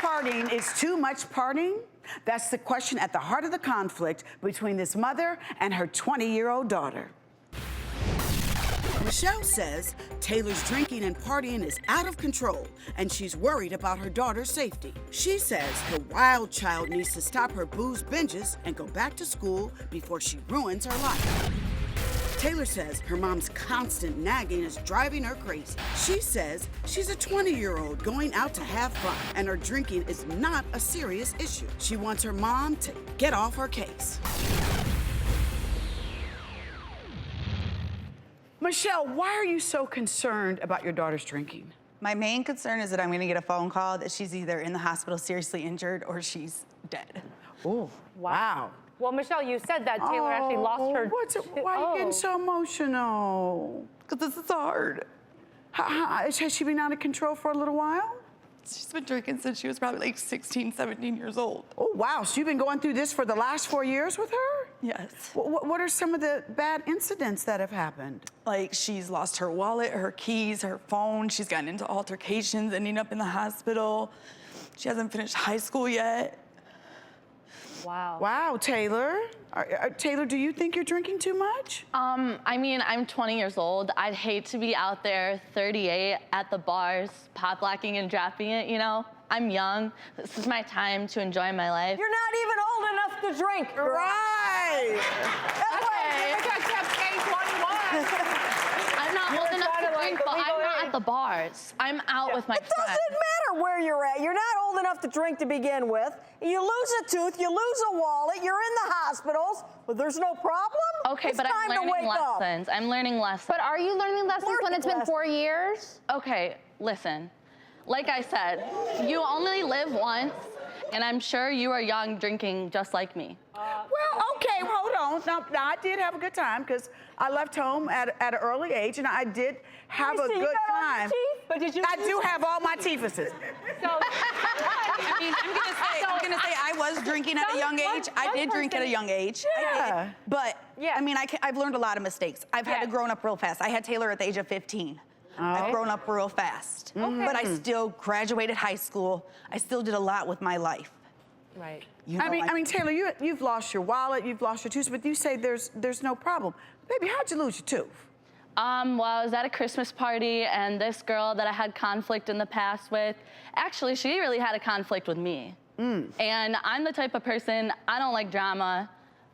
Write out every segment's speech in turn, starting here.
partying is too much partying? That's the question at the heart of the conflict between this mother and her 20-year-old daughter. Michelle says Taylor's drinking and partying is out of control, and she's worried about her daughter's safety. She says her wild child needs to stop her booze binges and go back to school before she ruins her life. Taylor says her mom's constant nagging is driving her crazy. She says she's a 20-year-old going out to have fun, and her drinking is not a serious issue. She wants her mom to get off her case. Michelle, why are you so concerned about your daughter's drinking? My main concern is that I'm gonna get a phone call that she's either in the hospital seriously injured or she's dead. Oh, wow. Well, Michelle, you said that Taylor actually lost her... Why are you getting so emotional? Because this is hard. Has she been out of control for a little while? She's been drinking since she was probably like 16, 17 years old. Oh, wow. So you've been going through this for the last 4 years with her? Yes. What are some of the bad incidents that have happened? Like, she's lost her wallet, her keys, her phone. She's gotten into altercations, ending up in the hospital. She hasn't finished high school yet. Wow. Wow, Taylor. Taylor, do you think you're drinking too much? I mean, I'm 20 years old. I'd hate to be out there 38 at the bars, pot blacking and dropping it, you know? I'm young. This is my time to enjoy my life. You're not even old enough to drink. Right. Okay. I'm not old enough to drink, but I'm not at the bars. I'm out with my friends. It doesn't matter where you're at. You're not old enough to drink to begin with. You lose a tooth, you lose a wallet, you're in the hospitals, but there's no problem. Okay, it's but I'm time to learning wake up. lessons. I'm learning lessons. But are you learning lessons when it's been 4 years? Okay, listen. Like I said, you only live once, and I'm sure you are young drinking just like me. Well, okay, hold on. Now, I did have a good time because I left home at an early age, and I did have a good time. But did you? I do have all my teethuses. So, I mean, I'm gonna say I was drinking at a young age. I did drink at a young age. Yeah. I did. But, I mean, I've learned a lot of mistakes. I've had to grow up real fast. I had Taylor at the age of 15. I've grown up real fast. But I still graduated high school. I still did a lot with my life. right. You know, I mean, Taylor, you've lost your wallet, you've lost your tooth, but you say there's no problem. Baby, how'd you lose your tooth? Well, I was at a Christmas party, and this girl that I had conflict in the past with, actually, she really had a conflict with me. And I'm the type of person, I don't like drama.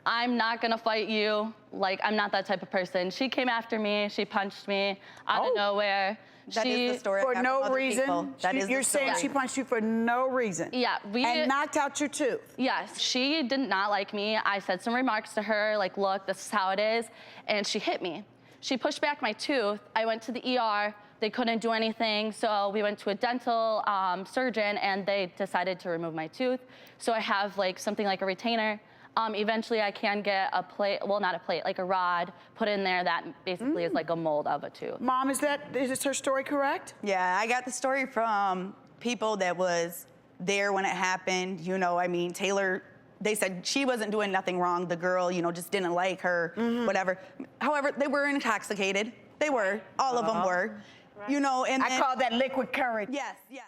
I'm not gonna fight you. Like, I'm not that type of person. She came after me, she punched me out of nowhere. That is the story. For no reason? You're saying story. she punched you for no reason? Yeah. And knocked out your tooth? Yes, she did not like me. I said some remarks to her, like, look, this is how it is, and she hit me. She pushed back my tooth. I went to the ER. They couldn't do anything, so we went to a dental surgeon, and they decided to remove my tooth. So I have, like, something like a retainer. Eventually, I can get a plate, well, not a plate, like a rod put in there that basically is like a mold of a tooth. Mom, is this her story correct? Yeah, I got the story from people that was there when it happened. You know, I mean, Taylor, they said she wasn't doing nothing wrong. The girl, you know, just didn't like her, whatever. However, they were intoxicated. They were. All of them were. You know, and I call that liquid courage. Yes, yes.